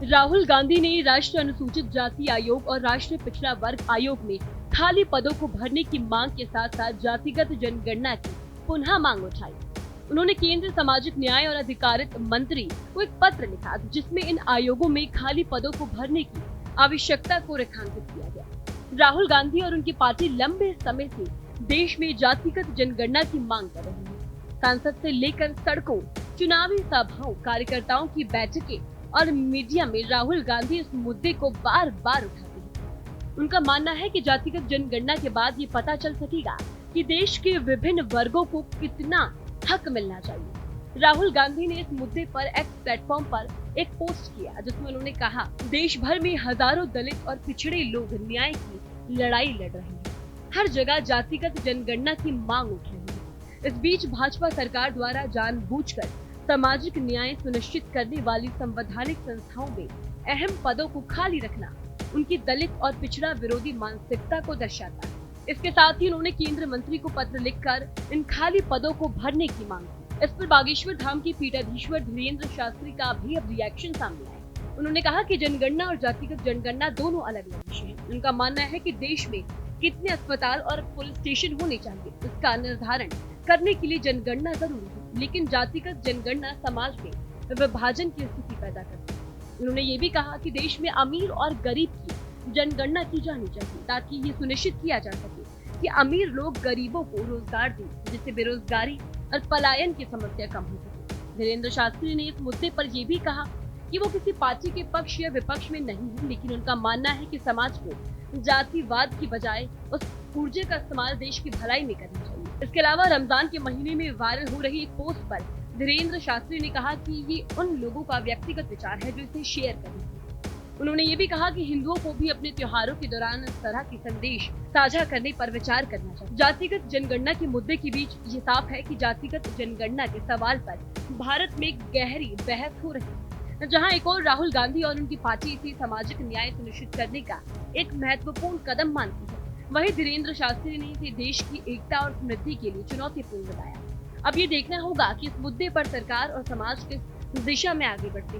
राहुल गांधी ने राष्ट्रीय अनुसूचित जाति आयोग और राष्ट्रीय पिछड़ा वर्ग आयोग में खाली पदों को भरने की मांग के साथ साथ जातिगत जनगणना की पुनः मांग उठाई। उन्होंने केंद्रीय सामाजिक न्याय और अधिकारिता मंत्री को एक पत्र लिखा जिसमें इन आयोगों में खाली पदों को भरने की आवश्यकता को रेखांकित किया गया। राहुल गांधी और उनकी पार्टी लंबे समय से देश में जातिगत जनगणना की मांग कर रही है। संसद से लेकर सड़कों, चुनावी सभाओं, कार्यकर्ताओं की बैठकें और मीडिया में राहुल गांधी इस मुद्दे को बार बार उठाते हैं। उनका मानना है कि जातिगत जनगणना के बाद ये पता चल सकेगा कि देश के विभिन्न वर्गों को कितना हक मिलना चाहिए। राहुल गांधी ने इस मुद्दे पर एक्स प्लेटफॉर्म पर एक पोस्ट किया जिसमें उन्होंने कहा, देश भर में हजारों दलित और पिछड़े लोग न्याय की लड़ाई लड़ रहे हैं। हर जगह जातिगत जनगणना की मांग उठ रही है। इस बीच भाजपा सरकार द्वारा जानबूझकर सामाजिक न्याय सुनिश्चित करने वाली संवैधानिक संस्थाओं में अहम पदों को खाली रखना उनकी दलित और पिछड़ा विरोधी मानसिकता को दर्शाता है। इसके साथ ही उन्होंने केंद्रीय मंत्री को पत्र लिखकर इन खाली पदों को भरने की मांग की। इस पर बागेश्वर धाम के पीठाधीश्वर धीरेन्द्र शास्त्री का भी अब रिएक्शन सामने आया। उन्होंने कहा कि जनगणना और जातिगत जनगणना दोनों अलग अलग विषय हैं। उनका मानना है कि देश में कितने अस्पताल और पुलिस स्टेशन होने चाहिए, इसका निर्धारण करने के लिए जनगणना जरूरी है, लेकिन जातिगत जनगणना समाज में विभाजन की स्थिति पैदा करती है। उन्होंने ये भी कहा कि देश में अमीर और गरीब की जनगणना की जानी चाहिए ताकि ये सुनिश्चित किया जा सके कि अमीर लोग गरीबों को रोजगार दें, जिससे बेरोजगारी और पलायन की समस्या कम हो सके। धीरेन्द्र शास्त्री ने इस मुद्दे पर यह भी कहा कि वो किसी पार्टी के पक्ष या विपक्ष में नहीं है, लेकिन उनका मानना है कि समाज को जातिवाद की बजाय उस ऊर्जा का इस्तेमाल देश की भलाई में करना चाहिए। इसके अलावा रमजान के महीने में वायरल हो रही एक पोस्ट पर धीरेन्द्र शास्त्री ने कहा कि ये उन लोगों का व्यक्तिगत विचार है जो इसे शेयर करेंगे। उन्होंने ये भी कहा कि हिंदुओं को भी अपने त्योहारों के दौरान इस तरह के संदेश साझा करने पर विचार करना चाहिए। जातिगत जनगणना के मुद्दे के बीच ये साफ है कि जातिगत जनगणना के सवाल पर भारत में एक गहरी बहस हो रही है, जहां एक और राहुल गांधी और उनकी पार्टी इसे सामाजिक न्याय सुनिश्चित करने का एक महत्वपूर्ण कदम मानती है। वहीं धीरेन्द्र शास्त्री ने इसे देश की एकता और समृद्धि के लिए चुनौतीपूर्ण बताया। अब ये देखना होगा कि इस मुद्दे पर सरकार और समाज किस दिशा में आगे बढ़ते हैं।